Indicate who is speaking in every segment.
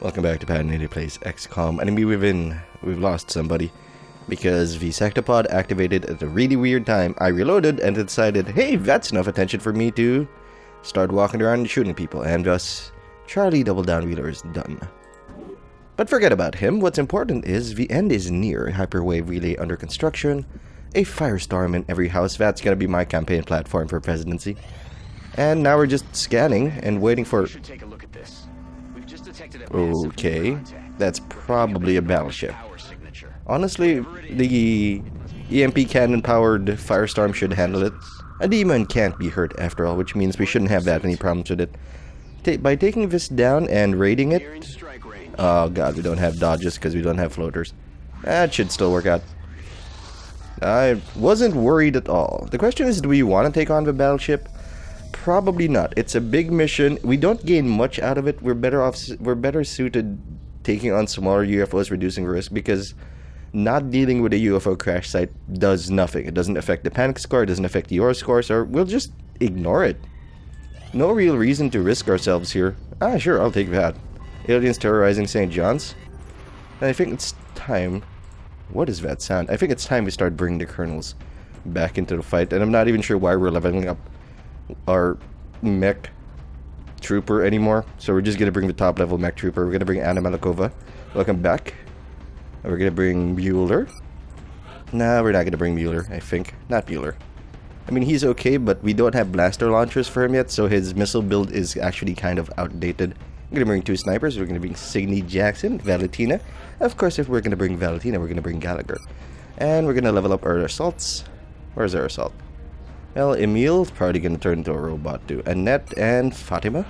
Speaker 1: Welcome back to Patinated Plays XCOM. Enemy we've lost somebody because the sectopod activated at a really weird time. I reloaded and decided, hey, that's enough attention for me to start walking around and shooting people, and thus Charlie Double Down Wheeler is done. But forget about him. What's important is the end is near. Hyperwave relay under construction. A firestorm in every house. That's gonna be my campaign platform for presidency. And now we're just scanning and waiting for... Okay, that's probably a battleship. Honestly, the EMP cannon-powered firestorm should handle it. A demon can't be hurt after all, which means we shouldn't have that many problems with it. By taking this down and raiding it... Oh god, we don't have dodges because we don't have floaters. That should still work out. I wasn't worried at all. The question is, do we want to take on the battleship? Probably not. It's a big mission. We don't gain much out of it. We're better suited taking on smaller UFOs, reducing risk, because not dealing with a UFO crash site does nothing. It doesn't affect the panic score, it doesn't affect your score, so we'll just ignore it. No real reason to risk ourselves here. Ah, sure, I'll take that. Aliens terrorizing St. John's. And I think it's time... What is that sound? I think it's time we start bringing the colonels back into the fight, and I'm not even sure why we're leveling up our mech trooper anymore. So we're just gonna bring the top level mech trooper. We're gonna bring Anna Malakova. Welcome back. And we're gonna bring Mueller. Nah, we're not gonna bring Mueller, I think. Not Mueller. I mean, he's okay, but we don't have blaster launchers for him yet, so his missile build is actually kind of outdated. We're gonna bring two snipers. We're gonna bring Signe Jackson, Valentina. Of course, if we're gonna bring Valentina, we're gonna bring Gallagher. And we're gonna level up our assaults. Where's our assault? Well, Emil's probably gonna turn into a robot too. Annette and Fatima.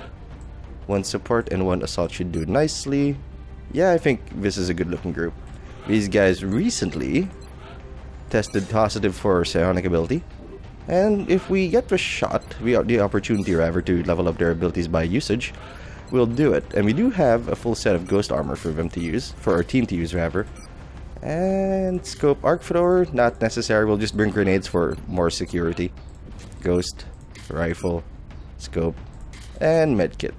Speaker 1: One support and one assault should do nicely. Yeah, I think this is a good looking group. These guys recently tested positive for psionic ability. And if we get the shot, we have the opportunity rather to level up their abilities by usage, we'll do it. And we do have a full set of ghost armor for them to use, for our team to use rather. And scope arc thrower, not necessary. We'll just bring grenades for more security. Ghost, rifle, scope, and medkit.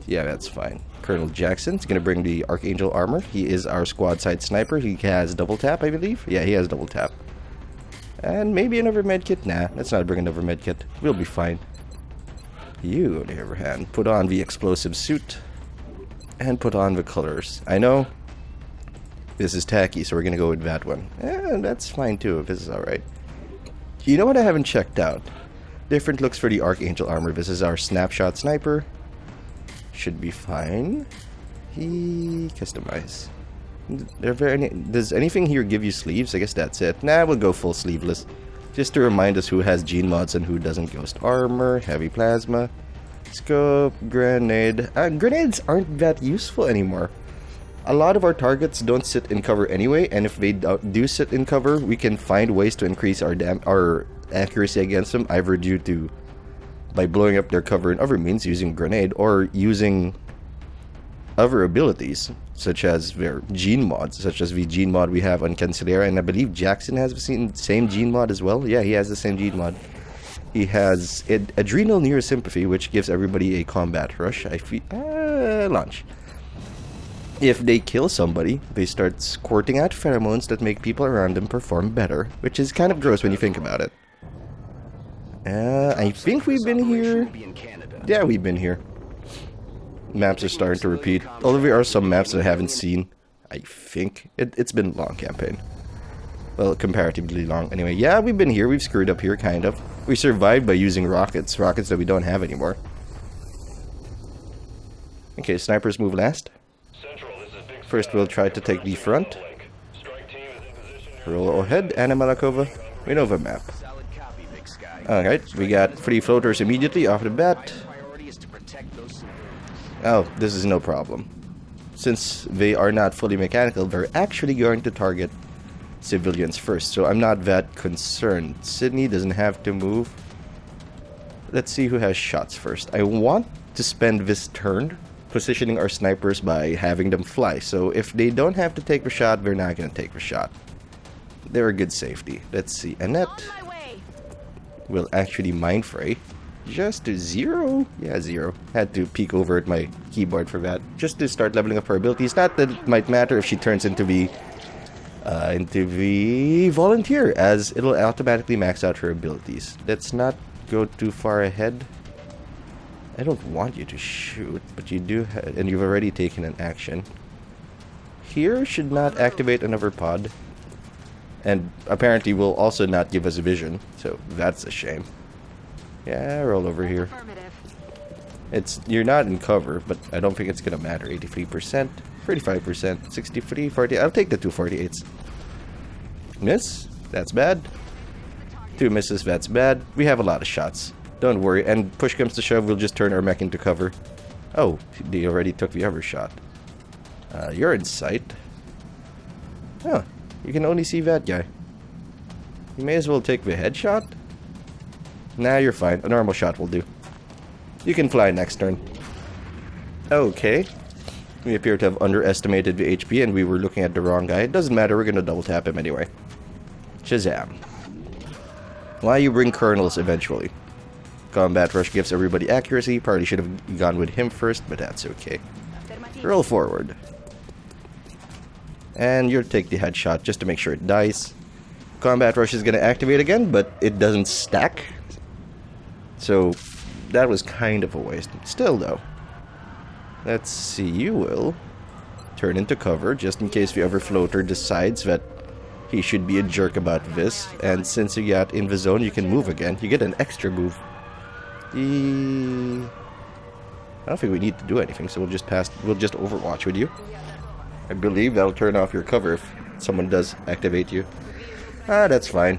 Speaker 1: Yeah, that's fine. Colonel Jackson's gonna bring the Archangel armor. He is our squad side sniper. He has double tap, I believe. Yeah, he has double tap. And maybe another medkit. Nah, let's not bring another medkit. We'll be fine. You, on the other hand, put on the explosive suit and put on the colors. I know this is tacky, so we're gonna go with that one. And that's fine too, if this is alright. You know what I haven't checked out? Different looks for the Archangel armor. This is our snapshot sniper. Should be fine. Customize. Does anything here give you sleeves? I guess that's it. Nah, we'll go full sleeveless. Just to remind us who has gene mods and who doesn't. Ghost armor, heavy plasma, scope, grenade. Grenades aren't that useful anymore. A lot of our targets don't sit in cover anyway, and if they do sit in cover, we can find ways to increase our accuracy against them, either due to by blowing up their cover in other means using grenade, or using other abilities such as their gene mods, such as the gene mod we have on Cancelera, and I believe Jackson has the same gene mod as well. Yeah, he has the same gene mod. He has adrenal neurosympathy, which gives everybody a combat rush. I feel launch. If they kill somebody, they start squirting out pheromones that make people around them perform better, which is kind of gross when you think about it. I think we've been here. Yeah, we've been here. Maps are starting to repeat. Although there are some maps that I haven't seen. I think. It's been a long campaign. Well, comparatively long. Anyway, yeah, we've been here. We've screwed up here, kind of. We survived by using rockets. Rockets that we don't have anymore. Okay, snipers move last. First, we'll try to take the front. Roll ahead, Anna Malakova. We know the map. Alright, we got 3 floaters immediately off the bat. Oh, this is no problem. Since they are not fully mechanical, they're actually going to target civilians first, so I'm not that concerned. Sydney doesn't have to move. Let's see who has shots first. I want to spend this turn positioning our snipers by having them fly, so if they don't have to take the shot, they're not going to take the shot. They're a good safety. Let's see. Annette will actually mind fray. just to 0. Yeah, 0. Had to peek over at my keyboard for that. Just to start leveling up her abilities. Not that it might matter if she turns into the volunteer, as it'll automatically max out her abilities. Let's not go too far ahead. I don't want you to shoot, but you do, and you've already taken an action. Here should not activate another pod. And apparently will also not give us a vision, so that's a shame. Yeah, roll over here. You're not in cover, but I don't think it's gonna matter. 83%, 35%, 63, 40. I'll take the 248s. Miss? That's bad. 2 misses, that's bad. We have a lot of shots. Don't worry, and push comes to shove, we'll just turn our mech into cover. Oh, they already took the other shot. You're in sight. Huh. You can only see that guy. You may as well take the headshot. Nah, you're fine. A normal shot will do. You can fly next turn. Okay. We appear to have underestimated the HP and we were looking at the wrong guy. It doesn't matter, we're gonna double tap him anyway. Shazam. Why you bring colonels eventually? Combat rush gives everybody accuracy. Probably should have gone with him first, but that's okay. Roll forward. And you'll take the headshot just to make sure it dies. Combat rush is gonna activate again, but it doesn't stack. So that was kind of a waste. Still though. Let's see, you will turn into cover just in case the other floater decides that he should be a jerk about this. And since you got in the zone, you can move again. You get an extra move. I don't think we need to do anything, so we'll just overwatch with you. I believe that'll turn off your cover if someone does activate you. Ah, that's fine.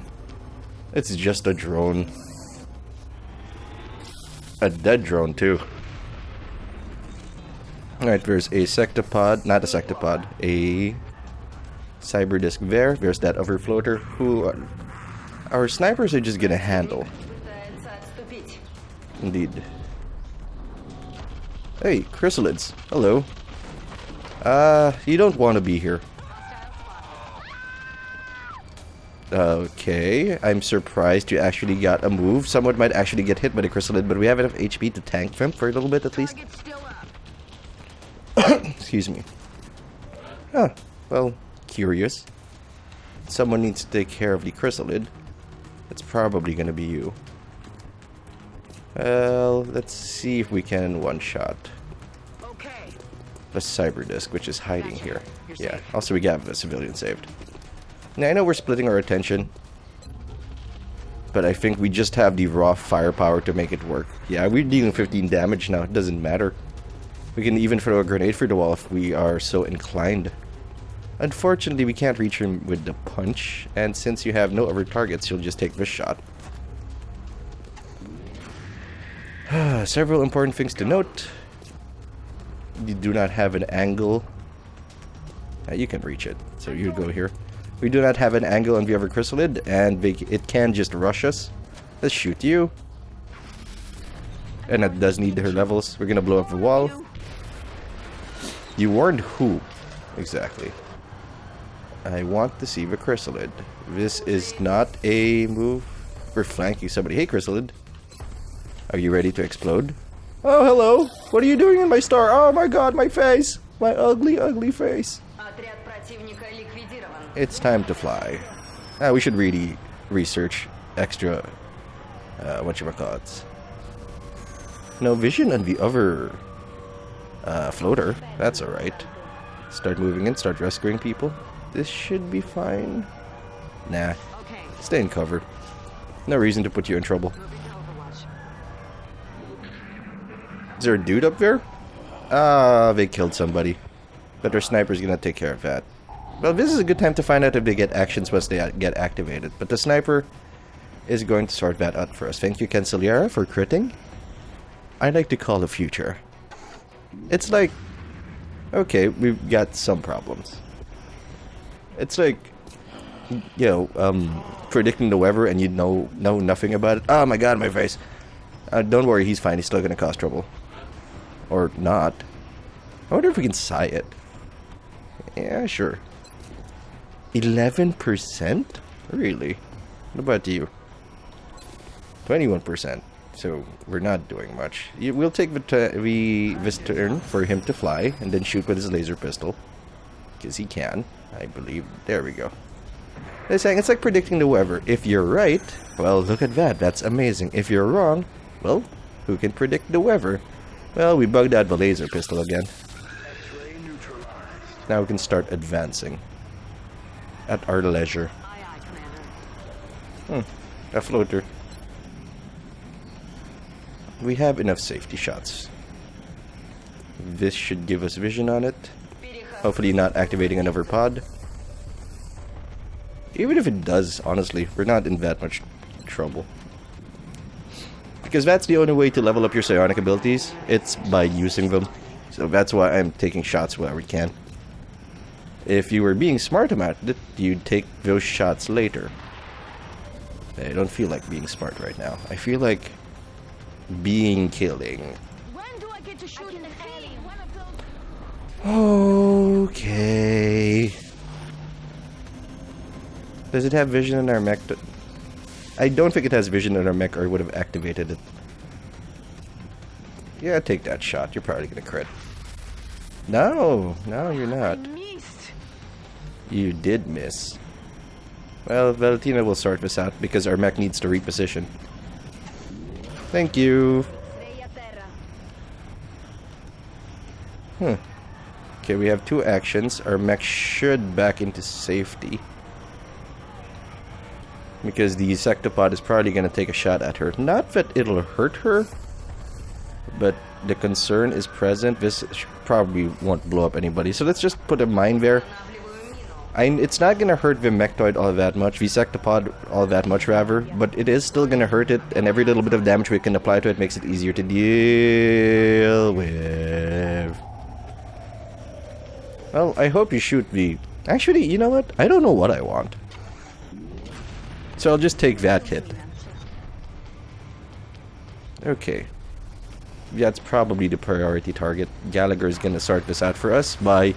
Speaker 1: It's just a drone. A dead drone, too. Alright, there's a sectopod. Not a sectopod. A cyber disc there. There's that other floater who our snipers are just gonna handle. Indeed. Hey, chrysalids. Hello. You don't want to be here. Okay, I'm surprised you actually got a move. Someone might actually get hit by the chrysalid, but we have enough HP to tank them for a little bit at least. Excuse me. Huh, well, curious. Someone needs to take care of the chrysalid. It's probably gonna be you. Well, let's see if we can one-shot the cyber disc, which is hiding here. Yeah, also we got the civilian saved. Now, I know we're splitting our attention, but I think we just have the raw firepower to make it work. Yeah, we're dealing 15 damage now, it doesn't matter. We can even throw a grenade through the wall if we are so inclined. Unfortunately, we can't reach him with the punch, and since you have no other targets, you'll just take this shot. Several important things to note. You do not have an angle. You can reach it, so you go here. We do not have an angle on the other chrysalid, and it can just rush us. Let's shoot you. And that does need her levels. We're gonna blow up the wall. You warned who? Exactly. I want to see the chrysalid. This is not a move. We're flanking somebody. Hey, chrysalid. Are you ready to explode? Oh, hello. What are you doing in my star? Oh my god, my face. My ugly, ugly face. It's time to fly. We should really research extra, whatchamacallits. No vision on the other floater. That's alright. Start moving in, start rescuing people. This should be fine. Nah. Stay in cover. No reason to put you in trouble. Is there a dude up there? They killed somebody. But their sniper's gonna take care of that. Well, this is a good time to find out if they get actions once they get activated. But the sniper is going to sort that out for us. Thank you, Canceliera, for critting. I like to call the future. It's like... Okay, we've got some problems. It's like... You know, predicting the weather and you know nothing about it. Oh my god, my face. Don't worry, he's fine. He's still gonna cause trouble. Or not. I wonder if we can sigh it. Yeah, sure. 11%? Really? What about you? 21%. So we're not doing much. We'll take this turn for him to fly and then shoot with his laser pistol. Because he can, I believe. There we go. They're saying it's like predicting the weather. If you're right, well, look at that. That's amazing. If you're wrong, well, who can predict the weather? Well, we bugged out the laser pistol again. Now we can start advancing. At our leisure. A floater. We have enough safety shots. This should give us vision on it. Hopefully not activating another pod. Even if it does, honestly, we're not in that much trouble. Because that's the only way to level up your psionic abilities. It's by using them. So that's why I'm taking shots wherever we can. If you were being smart about it, you'd take those shots later. I don't feel like being smart right now. I feel like being killing.
Speaker 2: When do I get to shoot an alien? One of those.
Speaker 1: Okay. Does it have vision in our mech? I don't think it has vision in our mech, or it would have activated it. Yeah, take that shot. You're probably gonna crit. No, you're not. You did miss. Well, Valentina will sort this out because our mech needs to reposition. Thank you. Okay, we have 2 actions. Our mech should back into safety. Because the sectopod is probably going to take a shot at her. Not that it'll hurt her, but the concern is present. This probably won't blow up anybody. So let's just put a mine there. It's not going to hurt the mechtoid all that much, the sectopod all that much rather, but it is still going to hurt it, and every little bit of damage we can apply to it makes it easier to deal with. Well, I hope you shoot the... Actually, you know what? I don't know what I want. So I'll just take that hit. Okay. That's probably the priority target. Gallagher is going to sort this out for us by...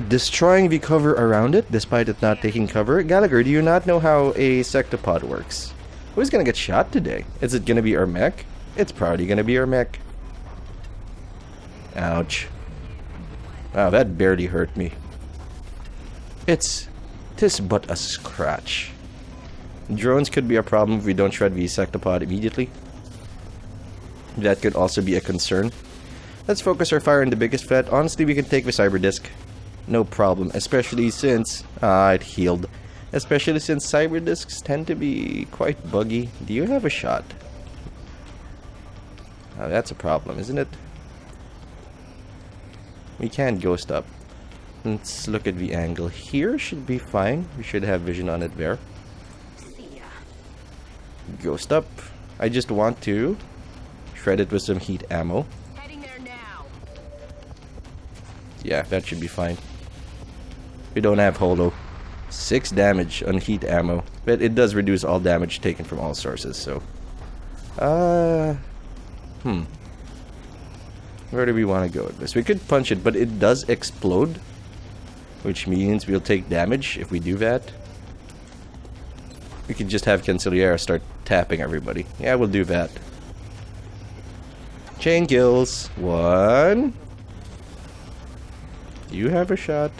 Speaker 1: destroying the cover around it, despite it not taking cover. Gallagher, do you not know how a sectopod works? Who's gonna get shot today? Is it gonna be our mech? It's probably gonna be our mech. Ouch. Wow, that barely hurt me. Tis but a scratch. Drones could be a problem if we don't shred the sectopod immediately. That could also be a concern. Let's focus our fire on the biggest threat. Honestly, we can take the cyber disc. No problem, especially since... it healed. Especially since cyber discs tend to be quite buggy. Do you have a shot? That's a problem, isn't it? We can't ghost up. Let's look at the angle. Here should be fine. We should have vision on it there. Ghost up. I just want to shred it with some heat ammo. Yeah, that should be fine. We don't have holo. 6 damage on heat ammo. But it does reduce all damage taken from all sources, so... Where do we want to go with this? We could punch it, but it does explode. Which means we'll take damage if we do that. We could just have Canceliera start tapping everybody. Yeah, we'll do that. Chain kills. 1... You have a shot.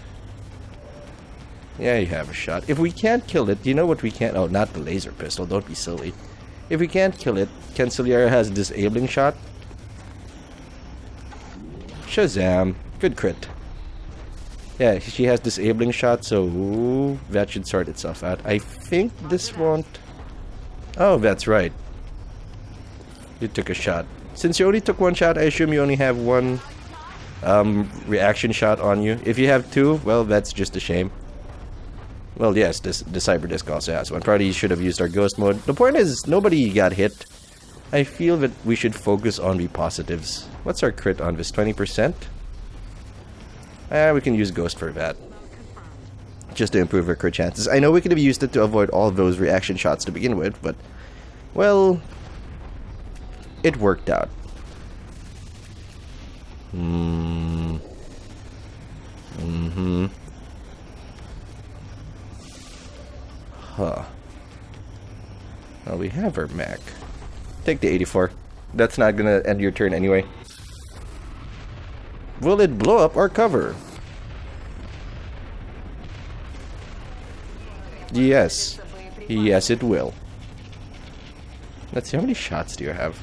Speaker 1: Yeah, you have a shot. If we can't kill it, you know what we can't... Oh, not the laser pistol. Don't be silly. If we can't kill it, Canceliera has disabling shot. Shazam. Good crit. Yeah, she has disabling shot, so that should sort itself out. I think this won't... Oh, that's right. You took a shot. Since you only took 1 shot, I assume you only have 1... reaction shot on you. If you have 2, well, that's just a shame. Well, yes, the cyber disc also has 1. Probably should have used our ghost mode. The point is, nobody got hit. I feel that we should focus on the positives. What's our crit on this? 20%? We can use ghost for that. Just to improve our crit chances. I know we could have used it to avoid all those reaction shots to begin with, but... Well... It worked out. Huh. Well, we have our mech. Take the 84. That's not gonna end your turn anyway. Will it blow up our cover? Yes. Yes, it will. Let's see, how many shots do you have?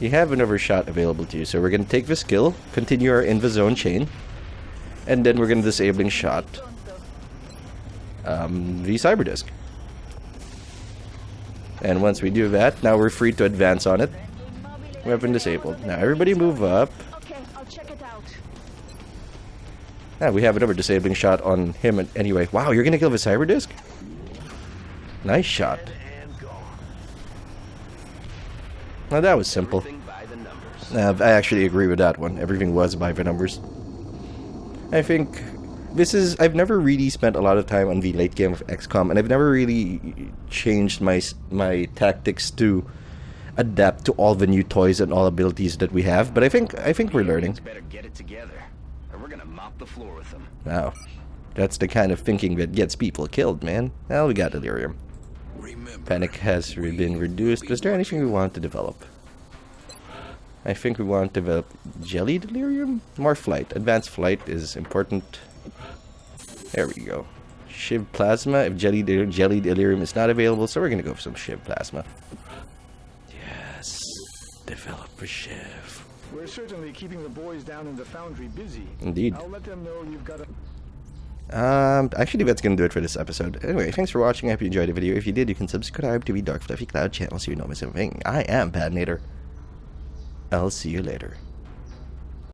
Speaker 1: You have another shot available to you, so we're gonna take the skill, continue our Invazone chain, and then we're gonna disabling shot the Cyber Disc. And once we do that, now we're free to advance on it. Weapon disabled. Now everybody move up.
Speaker 2: Okay, I'll check it out.
Speaker 1: Ah, we have another disabling shot on him anyway. Wow, you're gonna kill the Cyber Disc? Nice shot. Now that was simple. I actually agree with that one. Everything was by the numbers. I think this is... I've never really spent a lot of time on the late game of XCOM, and I've never really changed my tactics to adapt to all the new toys and all abilities that we have. But I think we're learning.
Speaker 3: Better get it together, or we're gonna mop the floor with them.
Speaker 1: Wow, that's the kind of thinking that gets people killed, man. Well, we got delirium. Panic has been reduced. Is there anything we want to develop? I think we want to develop jelly delirium? More flight. Advanced flight is important. There we go. Shiv plasma. If jelly delirium is not available, so we're gonna go for some Shiv plasma. Yes. Develop for Shiv.
Speaker 4: We're certainly keeping the boys down in the foundry busy.
Speaker 1: Indeed.
Speaker 4: I'll let them know you've got a...
Speaker 1: Actually that's gonna do it for this episode. Anyway, thanks for watching. I hope you enjoyed the video. If you did, you can subscribe to the Dark Fluffy Cloud channel so you don't miss anything. I am Padnator. I'll see you later.